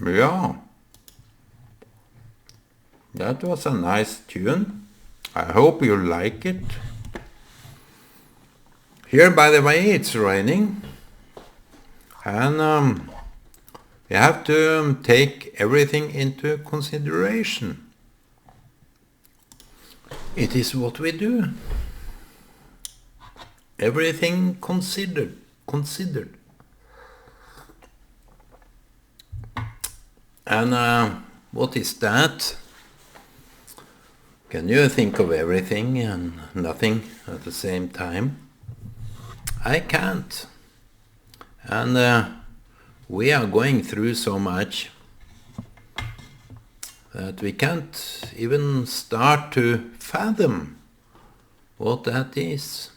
Yeah, that was a nice tune. I hope you like it. Here, by the way, it's raining, and you have to take everything into consideration. It is what we do. Everything considered. And what is that? Can you think of everything and nothing at the same time? I can't. And we are going through so much that we can't even start to fathom what that is.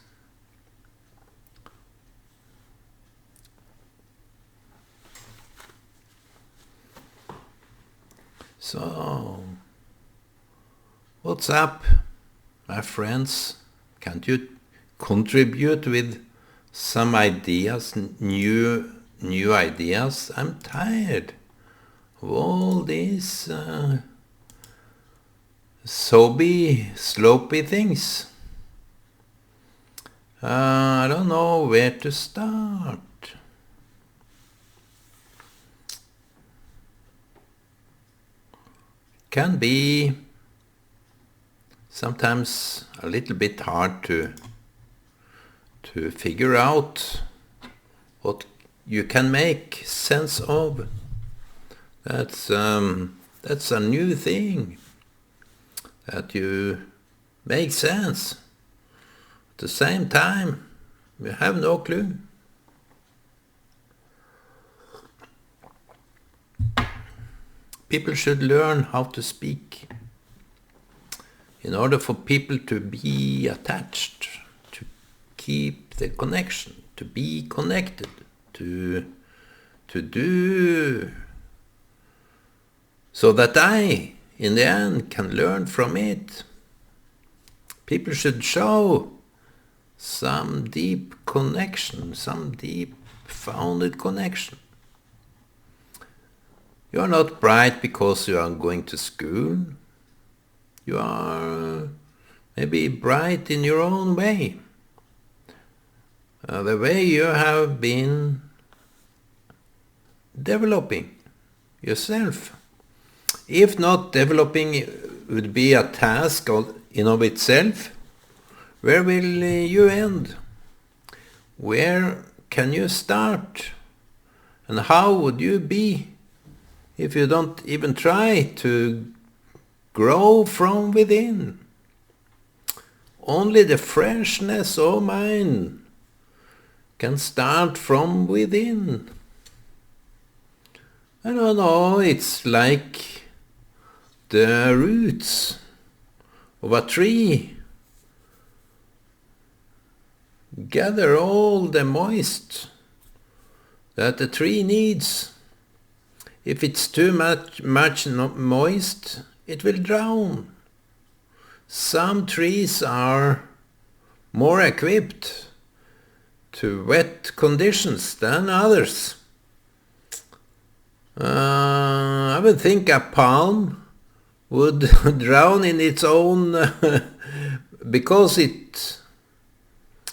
So, what's up, my friends? Can't you contribute with some ideas, new ideas? I'm tired of all these slopey things. I don't know where to start. Can be sometimes a little bit hard to figure out what you can make sense of. That's a new thing, that you make sense. At the same time, you have no clue. People should learn how to speak in order for people to be attached, to keep the connection, to be connected, to do, so that I, in the end, can learn from it. People should show some deep connection, some deep founded connection. You are not bright because you are going to school. You are maybe bright in your own way. The way you have been developing yourself. If not developing would be a task in of itself, where will you end? Where can you start? And how would you be if you don't even try to grow from within? Only the freshness of mind can start from within. I don't know, it's like the roots of a tree. Gather all the moist that the tree needs. If it's too much moist, it will drown. Some trees are more equipped to wet conditions than others. I would think a palm would drown in its own because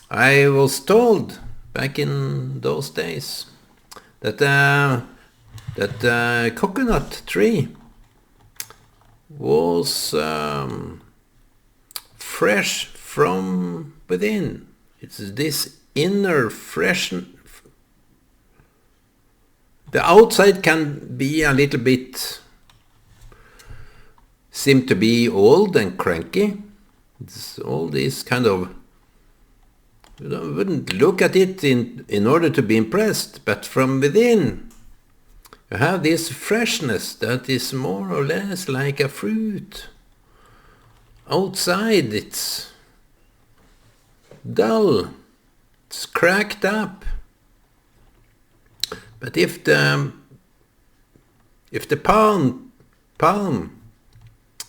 I was told back in those days that coconut tree was fresh from within. It's this inner fresh. The outside can be a little bit, seem to be old and cranky. It's all this kind of, you wouldn't look at it in order to be impressed, but from within you have this freshness that is more or less like a fruit. Outside it's dull, it's cracked up. But if the palm,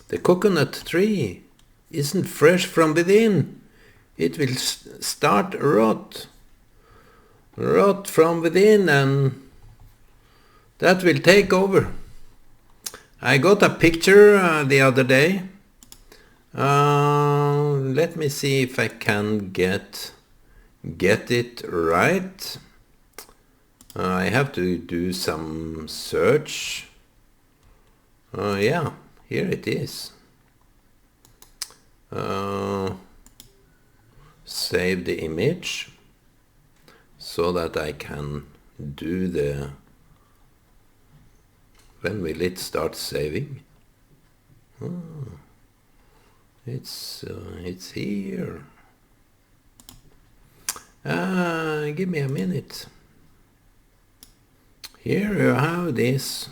the coconut tree, isn't fresh from within, it will start rot from within, and that will take over. I got a picture the other day. Let me see if I can get it right. I have to do some search. Yeah, here it is. Save the image so that I can do the... When will it start saving? Oh, it's here. Give me a minute. Here you have this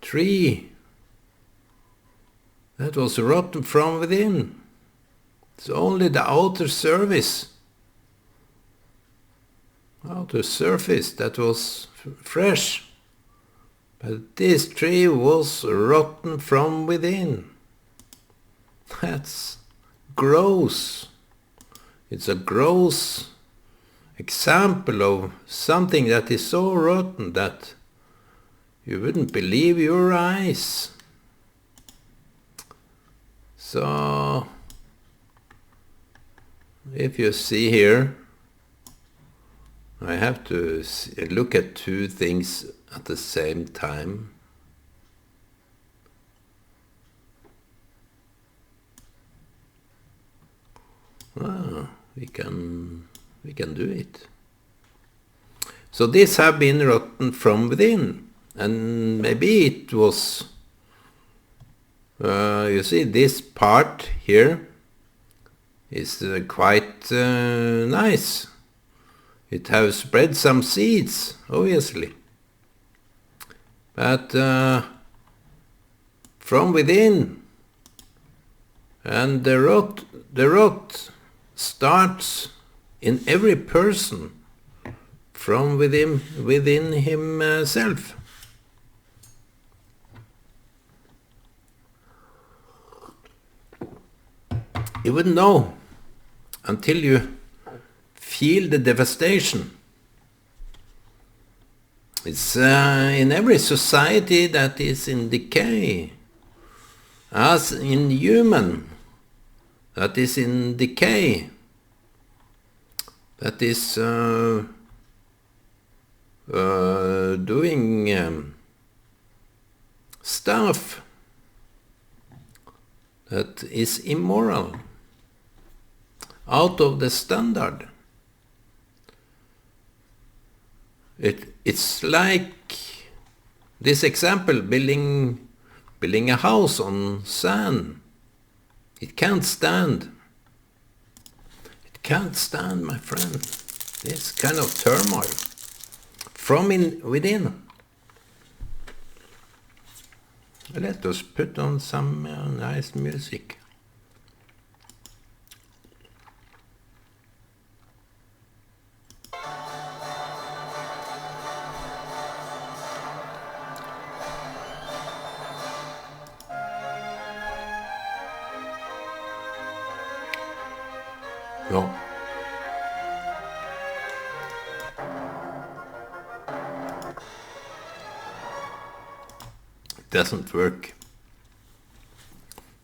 tree that was rotten from within. It's only the outer surface that was fresh. But this tree was rotten from within. That's gross. It's a gross example of something that is so rotten that you wouldn't believe your eyes. So, if you see here, I have to look at two things at the same time. We can do it. So this have been rotten from within, and maybe it was, you see this part here is quite nice. It has spread some seeds, obviously. But from within, and the rot starts in every person from within himself. You wouldn't know until you feel the devastation. It's in every society that is in decay, as in human that is in decay, that is doing stuff that is immoral, out of the standard. It's like this example, building a house on sand. It can't stand. It can't stand, my friend, this kind of turmoil from within. Let us put on some nice music. No. It doesn't work.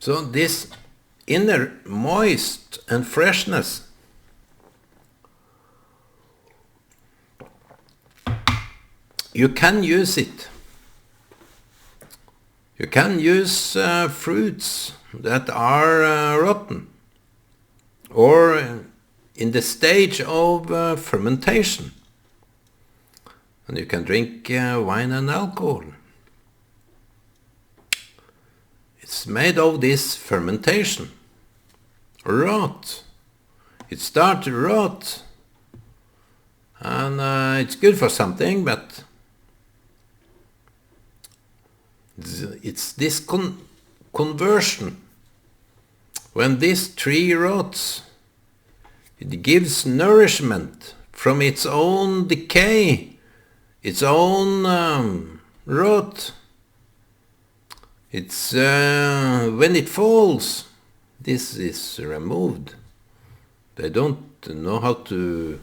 So this inner moist and freshness, you can use it. You can use fruits that are rotten, or in the stage of fermentation. And you can drink wine and alcohol. It's made of this fermentation. Rot. It starts to rot. And it's good for something, but it's this conversion. When this tree rots, it gives nourishment from its own decay, its own rot. It's when it falls, this is removed. They don't know how to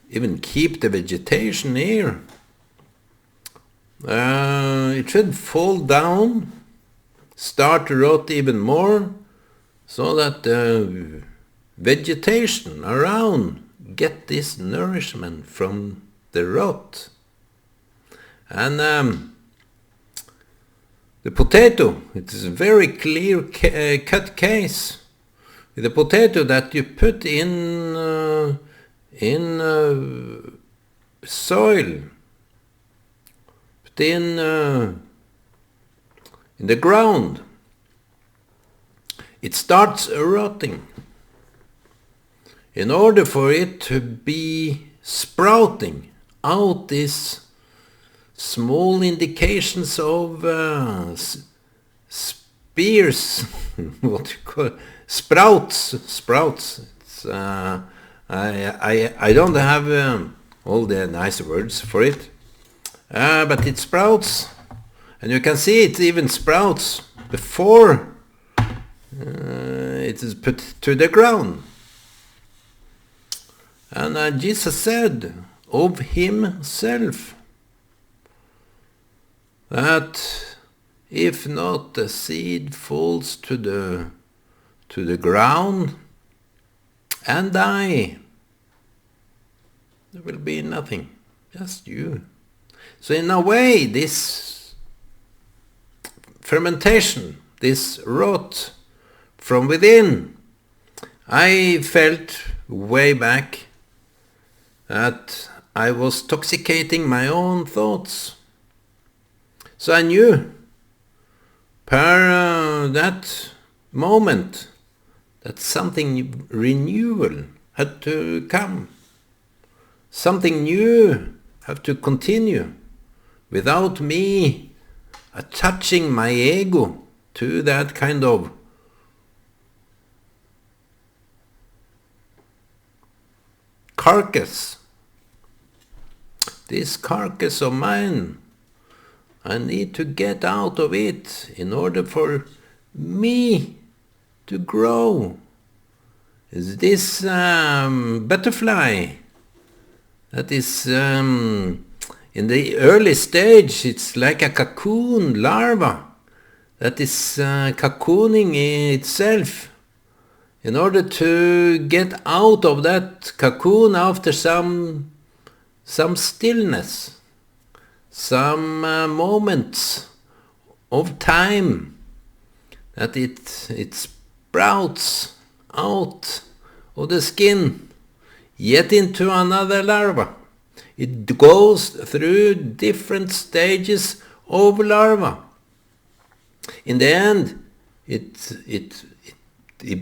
even keep the vegetation here. it should fall down, start to rot even more, so that the vegetation around get this nourishment from the rot. And the potato, it is a very clear cut case. With the potato that you put in soil, put in the ground, it starts rotting. In order for it to be sprouting out these small indications of spears, what you call it? Sprouts. It's, I don't have all the nice words for it, but it sprouts, and you can see it even sprouts before it is put to the ground. And Jesus said of himself that if not the seed falls to the ground and die, there will be nothing, just you. So in a way, this fermentation, this rot from within, I felt way back that I was toxicating my own thoughts. So I knew per that moment that something renewal had to come. Something new had to continue without me attaching my ego to that kind of carcass. This carcass of mine, I need to get out of it in order for me to grow. Is this butterfly that is in the early stage, it's like a cocoon larva that is cocooning itself in order to get out of that cocoon after some stillness, some moments of time, that it sprouts out of the skin, yet into another larva. It goes through different stages of larva. In the end, it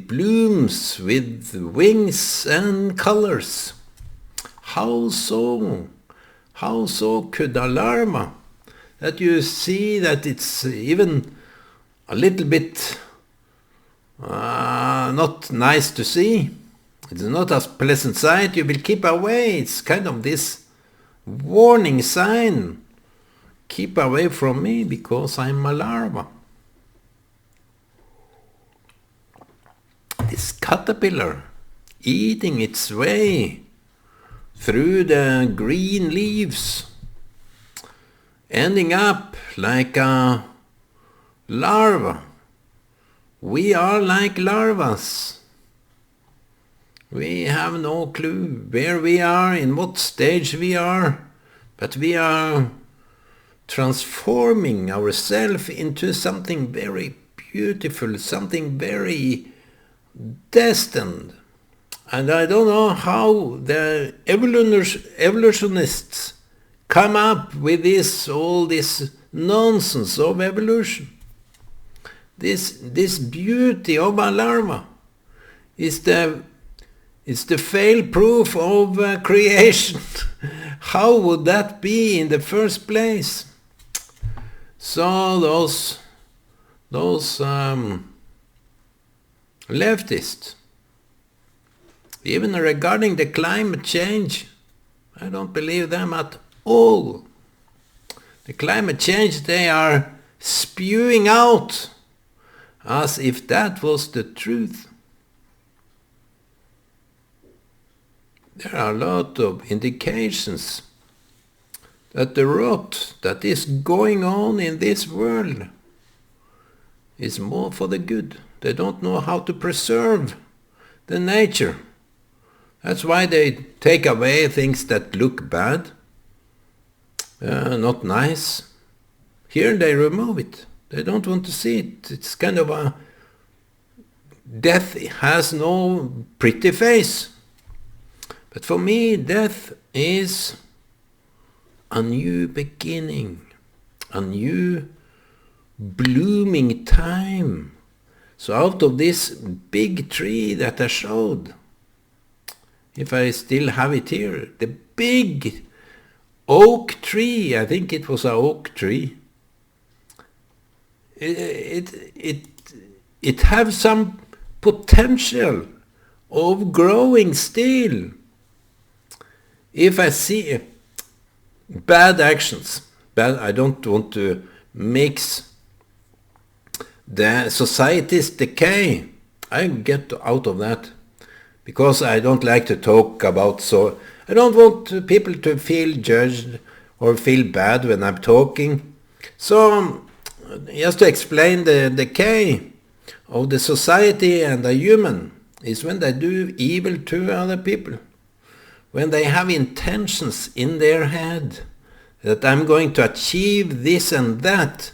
blooms with wings and colors. How so? How so could a larva, that you see that it's even a little bit not nice to see, it's not a pleasant sight, you will keep away, it's kind of this warning sign, keep away from me because I'm a larva. This caterpillar eating its way through the green leaves, ending up like a larva. We are like larvas. We have no clue where we are, in what stage we are, but we are transforming ourselves into something very beautiful, something very destined. And I don't know how the evolutionists come up with all this nonsense of evolution. This beauty of a larva is the fail proof of creation. How would that be in the first place? So those leftists, even regarding the climate change, I don't believe them at all. The climate change they are spewing out as if that was the truth. There are a lot of indications that the rot that is going on in this world is more for the good. They don't know how to preserve the nature. That's why they take away things that look bad, not nice. Here they remove it. They don't want to see it. It's kind of a... Death has no pretty face. But for me, death is a new beginning, a new blooming time. So out of this big tree that I showed, if I still have it here, the big oak tree, I think it was an oak tree, it have some potential of growing still. If I see bad actions, I don't want to mix the society's decay. I get out of that because I don't like to talk about, so I don't want people to feel judged or feel bad when I'm talking. So just to explain the decay of the society and the human is when they do evil to other people. When they have intentions in their head that I'm going to achieve this and that,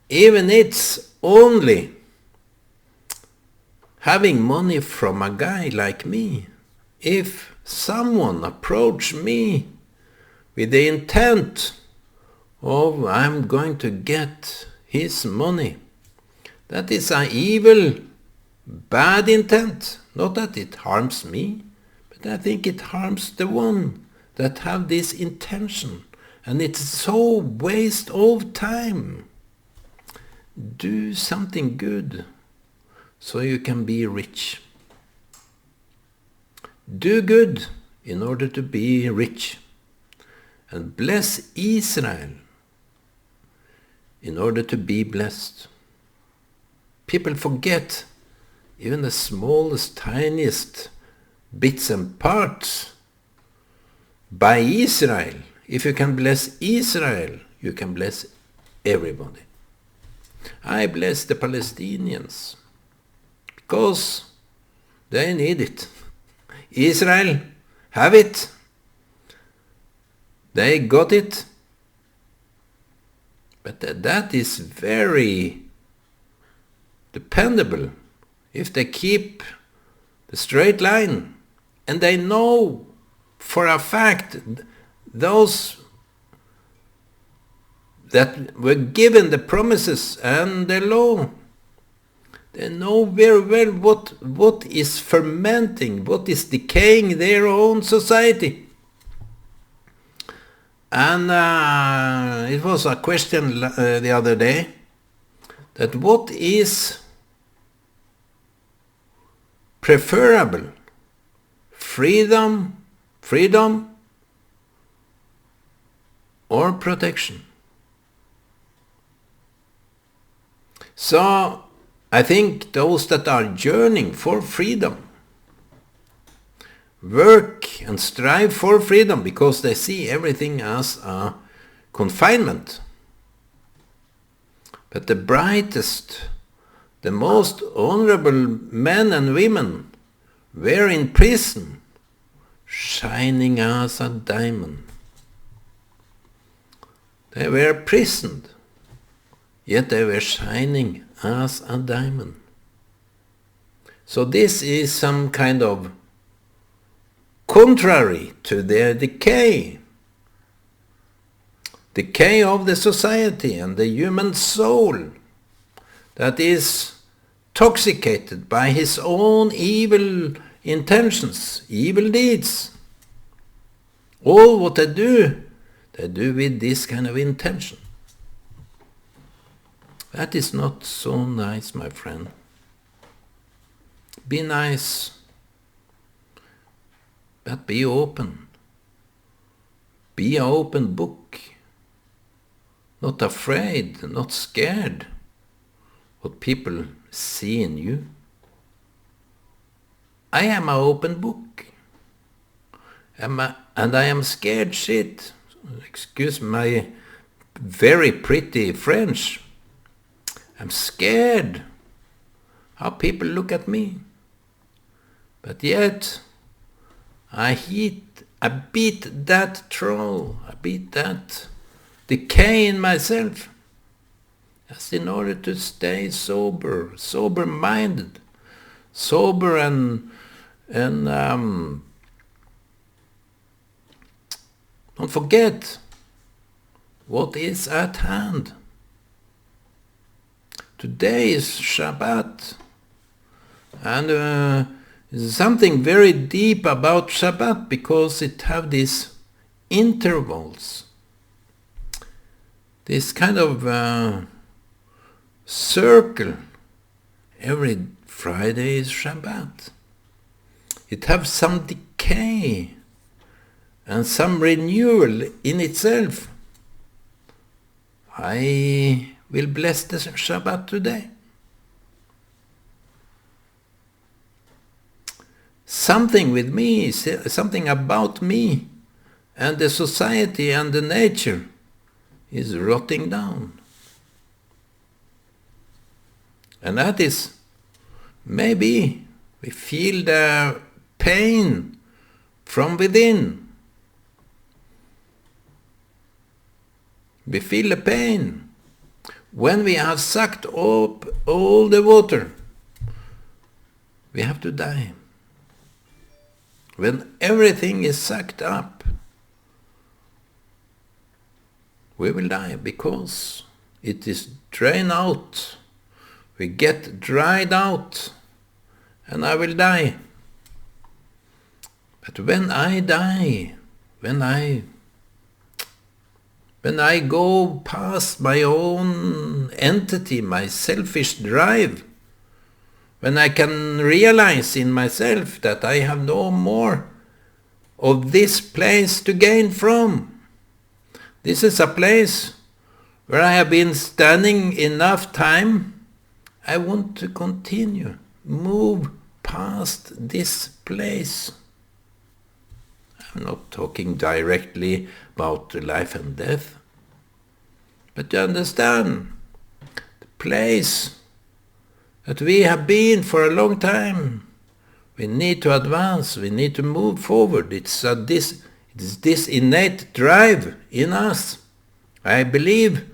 even it's only having money from a guy like me. If someone approach me with the intent of I'm going to get his money, that is an evil, bad intent. Not that it harms me, but I think it harms the one that have this intention. And it's so waste of time. Do something good so you can be rich. Do good in order to be rich. And bless Israel in order to be blessed. People forget even the smallest, tiniest bits and parts by Israel. If you can bless Israel, you can bless everybody. I bless the Palestinians because they need it. Israel have it. They got it. But that is very dependable if they keep the straight line. And they know for a fact those that were given the promises and the law, they know very well what is fermenting, what is decaying their own society. And it was a question the other day, that what is preferable, freedom or protection? So I think those that are yearning for freedom work and strive for freedom because they see everything as a confinement. But the brightest, the most honorable men and women were in prison, shining as a diamond. They were imprisoned, yet they were shining as a diamond. So this is some kind of contrary to their decay of the society and the human soul that is intoxicated by his own evil intentions, evil deeds. All what they do with this kind of intention. That is not so nice, my friend. Be nice, but be open. Be an open book. Not afraid, not scared what people see in you. I am an open book. And I am scared shit excuse my very pretty French. I'm scared how people look at me. But yet, I beat that troll. I beat that decay in myself. Just in order to stay sober-minded, sober and don't forget what is at hand. Today is Shabbat, and there's something very deep about Shabbat because it have these intervals, this kind of circle. Every Friday is Shabbat. It have some decay and some renewal in itself. I will bless the Shabbat today. Something with me, something about me and the society and the nature is rotting down. And that is, maybe we feel the pain from within. We feel the pain when we have sucked up all the water. We have to die. When everything is sucked up, we will die because it is drained out. We get dried out, and I will die. But when I die, when I go past my own entity, my selfish drive, when I can realize in myself that I have no more of this place to gain from. This is a place where I have been standing enough time. I want to continue, move past this place. I'm not talking directly about life and death, but you understand, the place that we have been for a long time. We need to advance, we need to move forward. It's this innate drive in us. I believe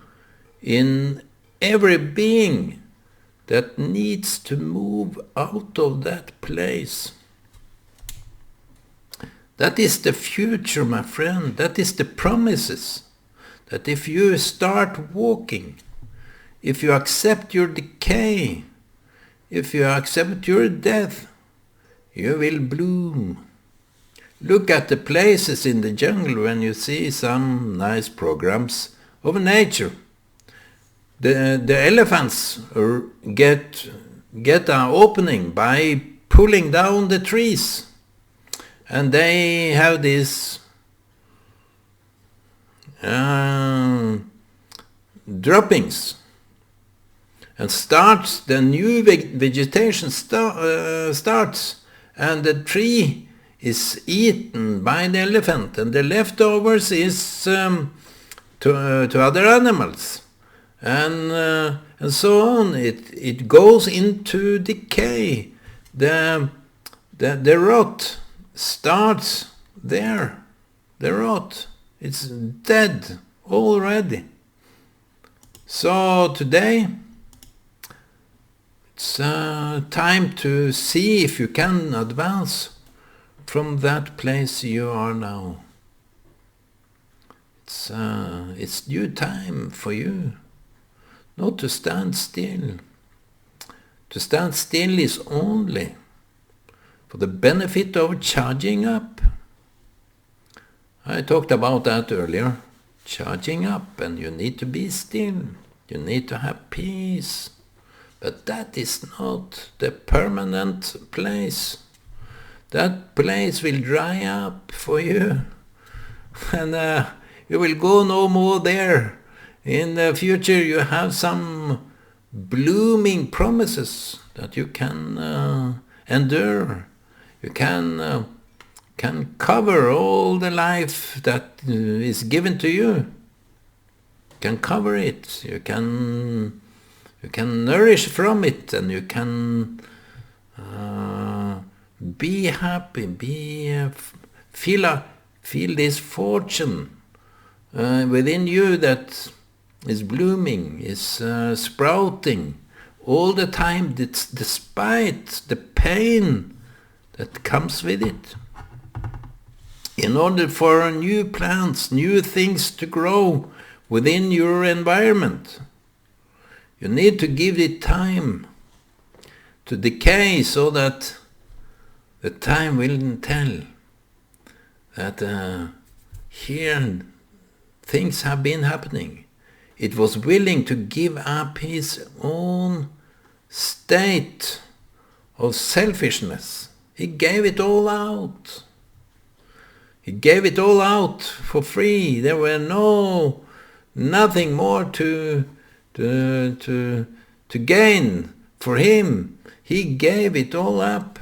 in every being that needs to move out of that place. That is the future, my friend. That is the promises. That if you start walking, if you accept your decay, if you accept your death, you will bloom. Look at the places in the jungle when you see some nice programs of nature. The elephants get an opening by pulling down the trees, and they have these droppings, and starts the new vegetation starts, and the tree is eaten by the elephant, and the leftovers is to other animals. And so on. It goes into decay. The rot starts there. The rot, it's dead already. So today, it's time to see if you can advance from that place you are now. It's due time for you. Not to stand still. To stand still is only for the benefit of charging up. I talked about that earlier. Charging up, and you need to be still. You need to have peace. But that is not the permanent place. That place will dry up for you. And you will go no more there. In the future you have some blooming promises that you can endure. You can can cover all the life that is given to you. You can cover it. You can nourish from it, and you can be happy. Feel this fortune within you that is blooming, is sprouting all the time, despite the pain that comes with it. In order for new plants, new things to grow within your environment, you need to give it time to decay, so that the time will tell that here things have been happening. It was willing to give up his own state of selfishness. He gave it all out. He gave it all out for free. There were nothing more to gain for him. He gave it all up.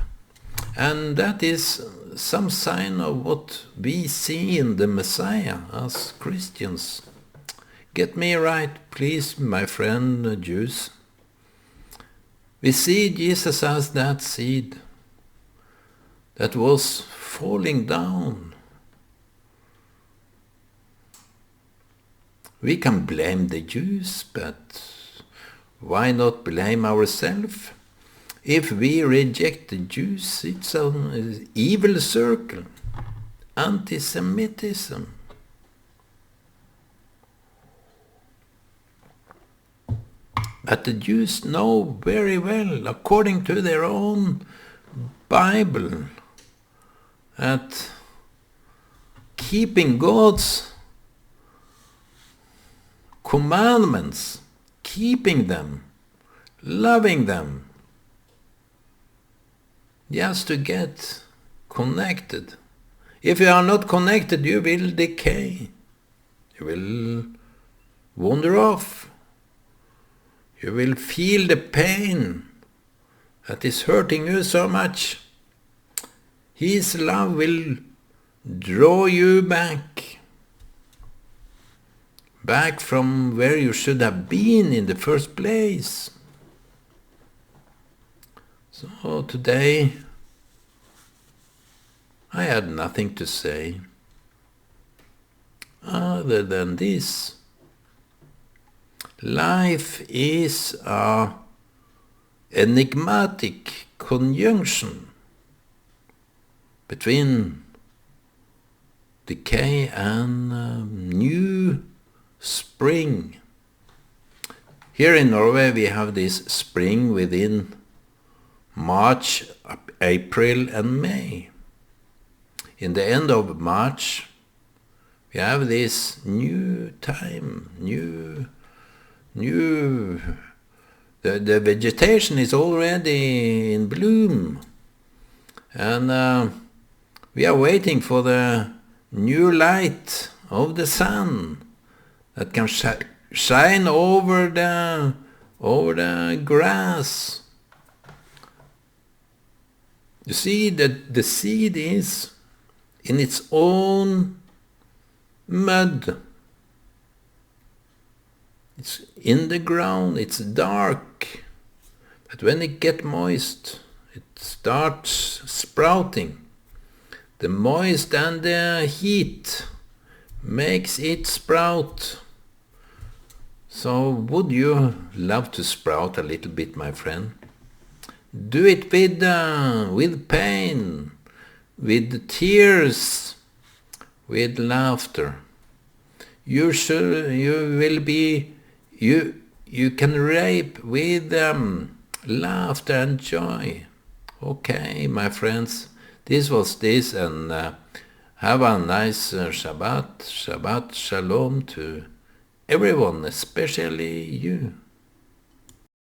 And that is some sign of what we see in the Messiah as Christians. Get me right, please, my friend Jews. We see Jesus as that seed that was falling down. We can blame the Jews, but why not blame ourselves? If we reject the Jews, it's an evil circle, anti-Semitism. But the Jews know very well, according to their own Bible, that keeping God's commandments, keeping them, loving them, just to get connected. If you are not connected, you will decay. You will wander off. You will feel the pain that is hurting you so much. His love will draw you back from where you should have been in the first place. So today, I had nothing to say other than this. Life is an enigmatic conjunction between decay and new spring. Here in Norway we have this spring within March, April and May. In the end of March we have this new time, the vegetation is already in bloom, and we are waiting for the new light of the sun that can shine over the grass. You see that the seed is in its own mud. It's in the ground, it's dark, but when it gets moist, it starts sprouting. The moist and the heat makes it sprout. So would you love to sprout a little bit, my friend? Do it with pain, with tears, with laughter. You can rape with laughter and joy. Okay, my friends, this was this, and have a nice Shabbat. Shabbat Shalom to everyone, especially you.